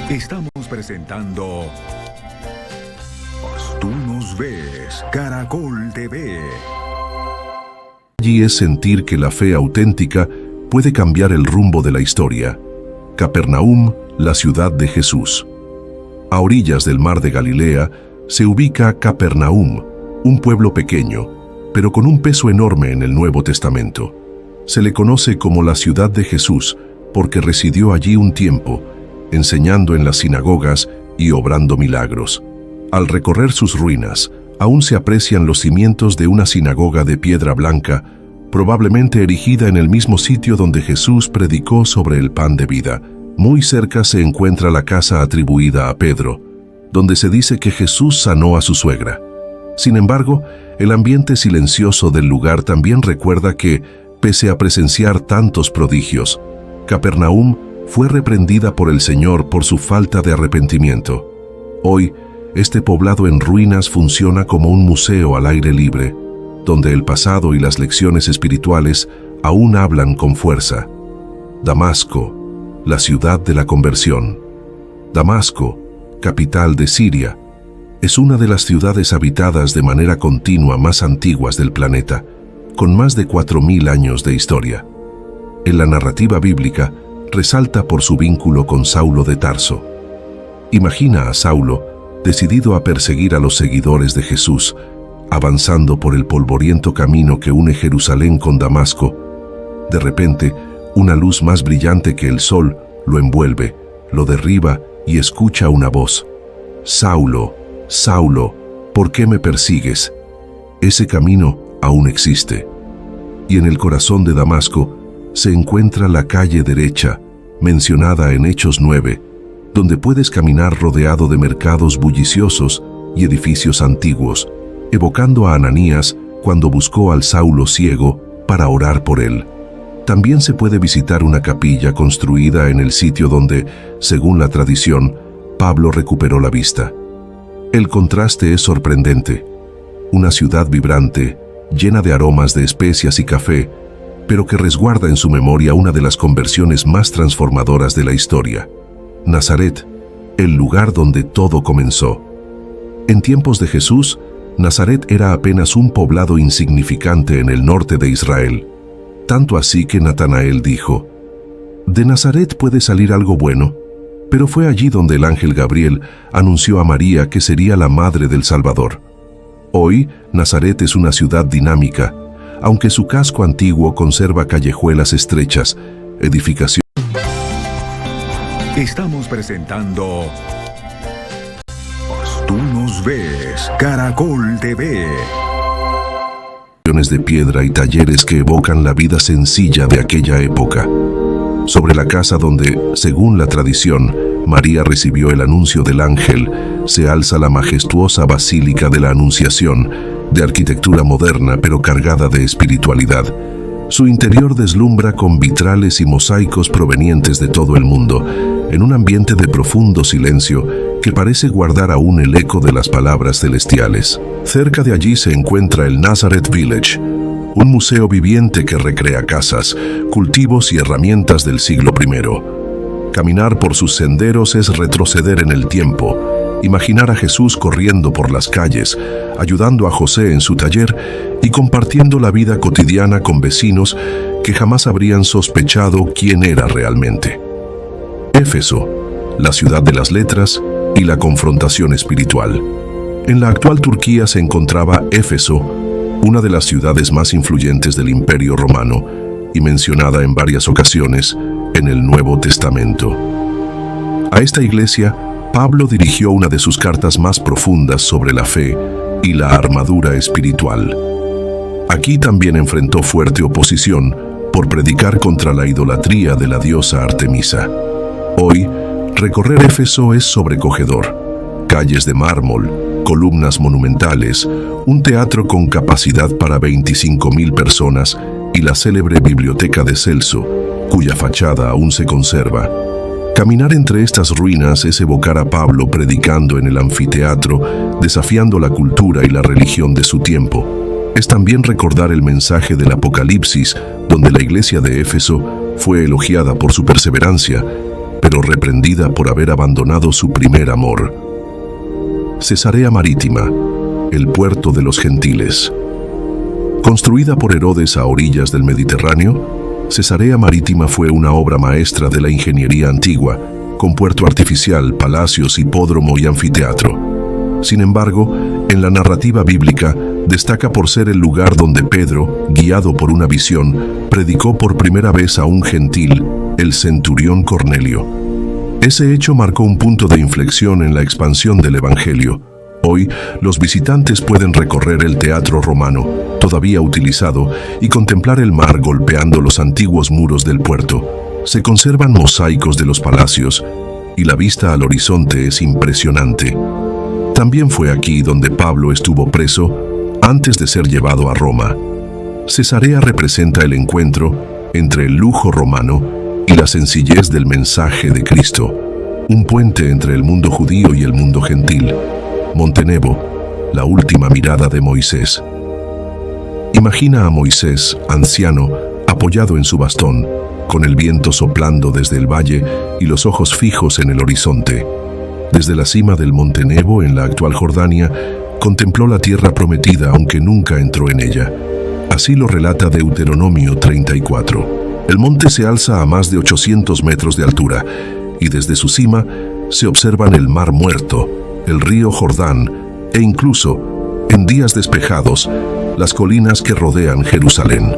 Estamos presentando Tú nos ves, Caracol TV. Allí es sentir que la fe auténtica puede cambiar el rumbo de la historia. Capernaum, la ciudad de Jesús. A orillas del mar de Galilea se ubica Capernaum, un pueblo pequeño, pero con un peso enorme en el Nuevo Testamento. Se le conoce como la ciudad de Jesús porque residió allí un tiempo, enseñando en las sinagogas y obrando milagros. Al recorrer sus ruinas, aún se aprecian los cimientos de una sinagoga de piedra blanca, probablemente erigida en el mismo sitio donde Jesús predicó sobre el pan de vida. Muy cerca se encuentra la casa atribuida a Pedro, donde se dice que Jesús sanó a su suegra. Sin embargo, el ambiente silencioso del lugar también recuerda que, pese a presenciar tantos prodigios, Capernaum fue reprendida por el Señor por su falta de arrepentimiento. Hoy, este poblado en ruinas funciona como un museo al aire libre, donde el pasado y las lecciones espirituales aún hablan con fuerza. Damasco, la ciudad de la conversión. Damasco, capital de Siria, es una de las ciudades habitadas de manera continua más antiguas del planeta, con más de 4000 años de historia. En la narrativa bíblica, resalta por su vínculo con Saulo de Tarso. Imagina a Saulo decidido a perseguir a los seguidores de Jesús, avanzando por el polvoriento camino que une Jerusalén con Damasco. De repente, una luz más brillante que el sol lo envuelve, lo derriba y escucha una voz. «Saulo, Saulo, ¿por qué me persigues?». Ese camino aún existe. Y en el corazón de Damasco se encuentra la calle derecha, mencionada en Hechos 9, donde puedes caminar rodeado de mercados bulliciosos y edificios antiguos, evocando a Ananías cuando buscó al Saulo ciego para orar por él. También se puede visitar una capilla construida en el sitio donde, según la tradición, Pablo recuperó la vista. El contraste es sorprendente. Una ciudad vibrante, llena de aromas de especias y café, pero que resguarda en su memoria una de las conversiones más transformadoras de la historia. Nazaret, el lugar donde todo comenzó. En tiempos de Jesús, Nazaret era apenas un poblado insignificante en el norte de Israel. Tanto así que Natanael dijo: «De Nazaret puede salir algo bueno», pero fue allí donde el ángel Gabriel anunció a María que sería la madre del Salvador. Hoy, Nazaret es una ciudad dinámica, aunque su casco antiguo conserva callejuelas estrechas, edificaciones. Estamos presentando Tú nos ves, Caracol TV. De piedra y talleres que evocan la vida sencilla de aquella época. Sobre la casa donde, según la tradición, María recibió el anuncio del ángel, se alza la majestuosa Basílica de la Anunciación, de arquitectura moderna pero cargada de espiritualidad. Su interior deslumbra con vitrales y mosaicos provenientes de todo el mundo, en un ambiente de profundo silencio que parece guardar aún el eco de las palabras celestiales. Cerca de allí se encuentra el Nazareth Village, un museo viviente que recrea casas, cultivos y herramientas del siglo I. Caminar por sus senderos es retroceder en el tiempo, imaginar a Jesús corriendo por las calles, ayudando a José en su taller y compartiendo la vida cotidiana con vecinos que jamás habrían sospechado quién era realmente. Éfeso, la ciudad de las letras y la confrontación espiritual. En la actual Turquía se encontraba Éfeso, una de las ciudades más influyentes del Imperio Romano y mencionada en varias ocasiones en el Nuevo Testamento. A esta iglesia, Pablo dirigió una de sus cartas más profundas sobre la fe y la armadura espiritual. Aquí también enfrentó fuerte oposición por predicar contra la idolatría de la diosa Artemisa. Hoy, recorrer Éfeso es sobrecogedor. Calles de mármol, columnas monumentales, un teatro con capacidad para 25.000 personas y la célebre biblioteca de Celso, cuya fachada aún se conserva. Caminar entre estas ruinas es evocar a Pablo predicando en el anfiteatro, desafiando la cultura y la religión de su tiempo. Es también recordar el mensaje del Apocalipsis, donde la iglesia de Éfeso fue elogiada por su perseverancia, pero reprendida por haber abandonado su primer amor. Cesarea Marítima, el puerto de los gentiles. Construida por Herodes a orillas del Mediterráneo, Cesarea Marítima fue una obra maestra de la ingeniería antigua, con puerto artificial, palacios, hipódromo y anfiteatro. Sin embargo, en la narrativa bíblica, destaca por ser el lugar donde Pedro, guiado por una visión, predicó por primera vez a un gentil, el centurión Cornelio. Ese hecho marcó un punto de inflexión en la expansión del Evangelio. Hoy, los visitantes pueden recorrer el teatro romano, todavía utilizado, y contemplar el mar golpeando los antiguos muros del puerto. Se conservan mosaicos de los palacios, y la vista al horizonte es impresionante. También fue aquí donde Pablo estuvo preso antes de ser llevado a Roma. Cesarea representa el encuentro entre el lujo romano y la sencillez del mensaje de Cristo, un puente entre el mundo judío y el mundo gentil. Monte Nebo, la última mirada de Moisés. Imagina a Moisés, anciano, apoyado en su bastón, con el viento soplando desde el valle y los ojos fijos en el horizonte. Desde la cima del Monte Nebo, en la actual Jordania, contempló la tierra prometida aunque nunca entró en ella. Así lo relata Deuteronomio 34. El monte se alza a más de 800 metros de altura y desde su cima se observan el Mar Muerto, el río Jordán e incluso, en días despejados, las colinas que rodean Jerusalén.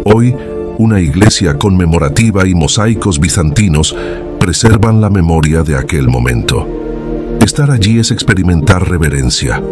Hoy, una iglesia conmemorativa y mosaicos bizantinos preservan la memoria de aquel momento. Estar allí es experimentar reverencia.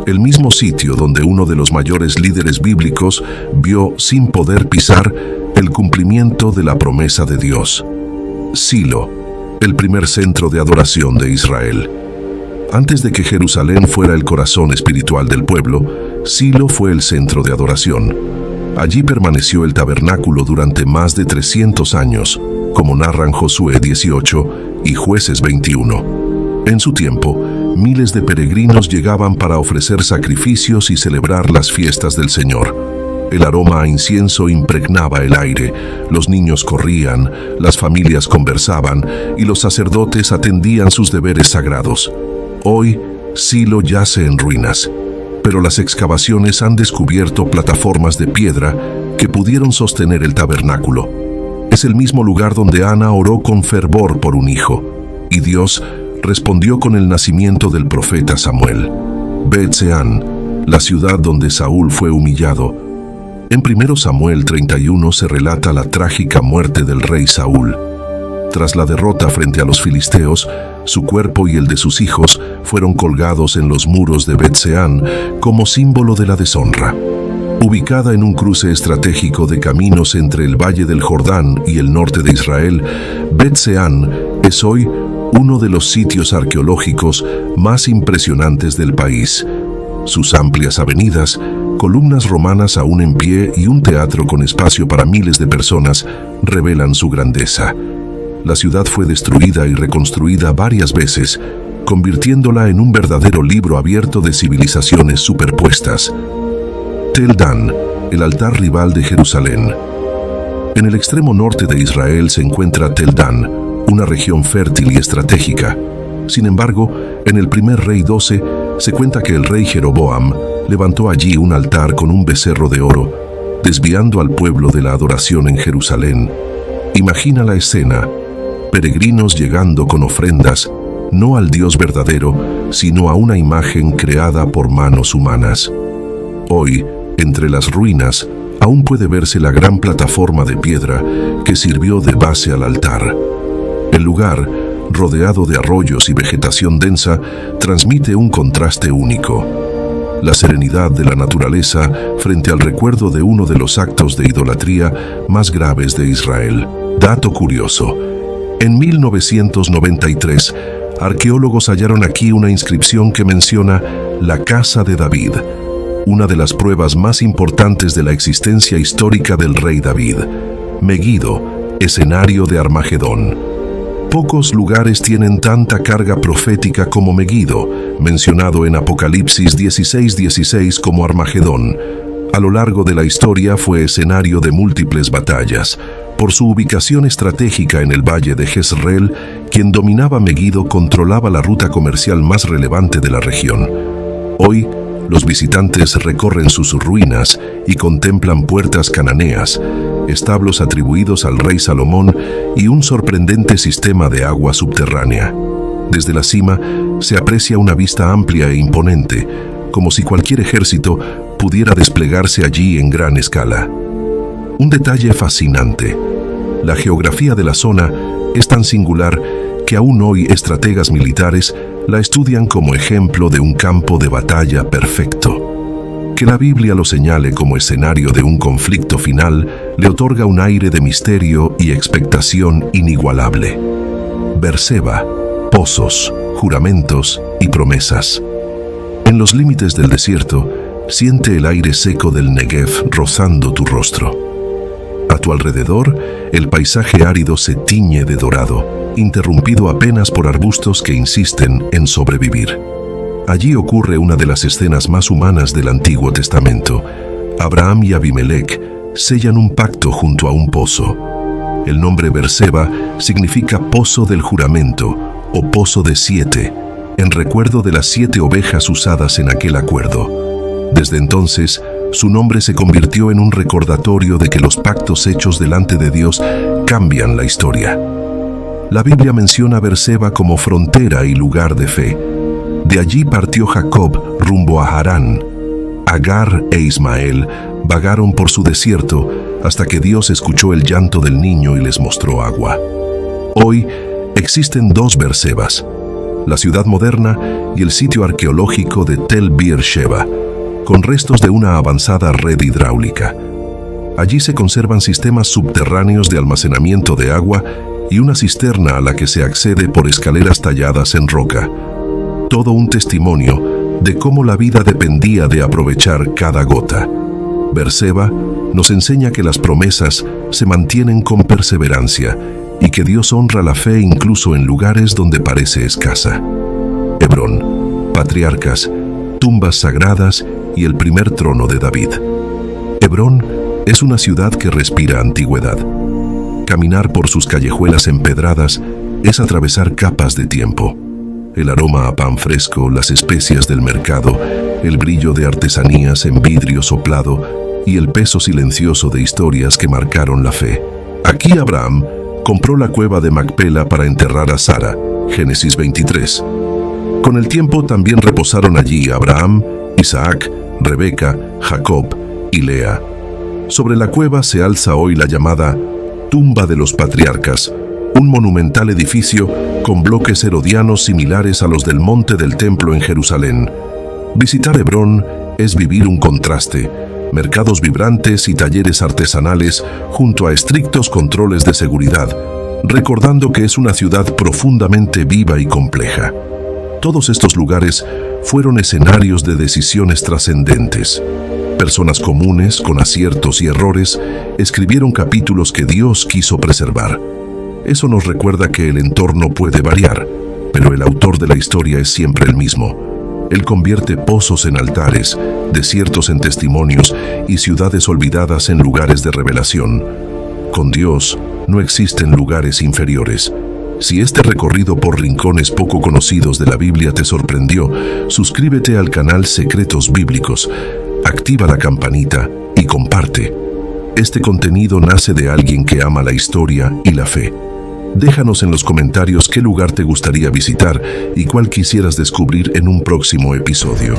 El mismo sitio donde uno de los mayores líderes bíblicos vio sin poder pisar el cumplimiento de la promesa de Dios. Silo, el primer centro de adoración de Israel. Antes de que Jerusalén fuera el corazón espiritual del pueblo, Silo fue el centro de adoración. Allí permaneció el tabernáculo durante más de 300 años, como narran Josué 18 y Jueces 21. En su tiempo, miles de peregrinos llegaban para ofrecer sacrificios y celebrar las fiestas del Señor. El aroma a incienso impregnaba el aire, los niños corrían, las familias conversaban y los sacerdotes atendían sus deberes sagrados. Hoy, Silo yace en ruinas, pero las excavaciones han descubierto plataformas de piedra que pudieron sostener el tabernáculo. Es el mismo lugar donde Ana oró con fervor por un hijo, y Dios respondió con el nacimiento del profeta Samuel. Bet-Seán, la ciudad donde Saúl fue humillado. En 1 Samuel 31 se relata la trágica muerte del rey Saúl. Tras la derrota frente a los filisteos, su cuerpo y el de sus hijos fueron colgados en los muros de Bet-Seán como símbolo de la deshonra. Ubicada en un cruce estratégico de caminos entre el Valle del Jordán y el norte de Israel, Bet-Seán es hoy uno de los sitios arqueológicos más impresionantes del país. Sus amplias avenidas, columnas romanas aún en pie y un teatro con espacio para miles de personas revelan su grandeza. La ciudad fue destruida y reconstruida varias veces, convirtiéndola en un verdadero libro abierto de civilizaciones superpuestas. Tel Dan, el altar rival de Jerusalén. En el extremo norte de Israel se encuentra Tel Dan, una región fértil y estratégica. Sin embargo, en el primer rey 12 se cuenta que el rey Jeroboam levantó allí un altar con un becerro de oro, desviando al pueblo de la adoración en Jerusalén. Imagina la escena: peregrinos llegando con ofrendas, no al Dios verdadero, sino a una imagen creada por manos humanas. Hoy, entre las ruinas, aún puede verse la gran plataforma de piedra que sirvió de base al altar. El lugar, rodeado de arroyos y vegetación densa, transmite un contraste único. La serenidad de la naturaleza frente al recuerdo de uno de los actos de idolatría más graves de Israel. Dato curioso: en 1993, arqueólogos hallaron aquí una inscripción que menciona la Casa de David, una de las pruebas más importantes de la existencia histórica del rey David. Megiddo, escenario de Armagedón. Pocos lugares tienen tanta carga profética como Megiddo, mencionado en Apocalipsis 16:16 como Armagedón. A lo largo de la historia fue escenario de múltiples batallas. Por su ubicación estratégica en el valle de Jezreel, quien dominaba Megiddo controlaba la ruta comercial más relevante de la región. Hoy, los visitantes recorren sus ruinas y contemplan puertas cananeas, establos atribuidos al rey Salomón y un sorprendente sistema de agua subterránea. Desde la cima se aprecia una vista amplia e imponente, como si cualquier ejército pudiera desplegarse allí en gran escala. Un detalle fascinante: la geografía de la zona es tan singular que aún hoy estrategas militares la estudian como ejemplo de un campo de batalla perfecto. Que la Biblia lo señale como escenario de un conflicto final le otorga un aire de misterio y expectación inigualable. Beerseba, pozos, juramentos y promesas. En los límites del desierto, siente el aire seco del Negev rozando tu rostro. A tu alrededor, el paisaje árido se tiñe de dorado, interrumpido apenas por arbustos que insisten en sobrevivir. Allí ocurre una de las escenas más humanas del Antiguo Testamento. Abraham y Abimelech sellan un pacto junto a un pozo. El nombre Beerseba significa pozo del juramento o pozo de 7, en recuerdo de las 7 ovejas usadas en aquel acuerdo. Desde entonces, su nombre se convirtió en un recordatorio de que los pactos hechos delante de Dios cambian la historia. La Biblia menciona a Beerseba como frontera y lugar de fe. De allí partió Jacob rumbo a Harán. Agar e Ismael vagaron por su desierto hasta que Dios escuchó el llanto del niño y les mostró agua. Hoy existen 2 Beersebas: la ciudad moderna y el sitio arqueológico de Tel Beersheba, con restos de una avanzada red hidráulica. Allí se conservan sistemas subterráneos de almacenamiento de agua y una cisterna a la que se accede por escaleras talladas en roca. Todo un testimonio de cómo la vida dependía de aprovechar cada gota. Beerseba nos enseña que las promesas se mantienen con perseverancia y que Dios honra la fe incluso en lugares donde parece escasa. Hebrón, patriarcas, tumbas sagradas y el primer trono de David. Hebrón es una ciudad que respira antigüedad. Caminar por sus callejuelas empedradas es atravesar capas de tiempo. El aroma a pan fresco, las especias del mercado, el brillo de artesanías en vidrio soplado y el peso silencioso de historias que marcaron la fe. Aquí Abraham compró la cueva de Macpela para enterrar a Sara, Génesis 23. Con el tiempo también reposaron allí Abraham, Isaac, Rebeca, Jacob y Lea. Sobre la cueva se alza hoy la llamada Tumba de los Patriarcas, un monumental edificio con bloques herodianos similares a los del Monte del Templo en Jerusalén. Visitar Hebrón es vivir un contraste: mercados vibrantes y talleres artesanales junto a estrictos controles de seguridad, recordando que es una ciudad profundamente viva y compleja. Todos estos lugares fueron escenarios de decisiones trascendentes. Personas comunes, con aciertos y errores, escribieron capítulos que Dios quiso preservar. Eso nos recuerda que el entorno puede variar, pero el autor de la historia es siempre el mismo. Él convierte pozos en altares, desiertos en testimonios y ciudades olvidadas en lugares de revelación. Con Dios no existen lugares inferiores. Si este recorrido por rincones poco conocidos de la Biblia te sorprendió, suscríbete al canal Secretos Bíblicos, activa la campanita y comparte. Este contenido nace de alguien que ama la historia y la fe. Déjanos en los comentarios qué lugar te gustaría visitar y cuál quisieras descubrir en un próximo episodio.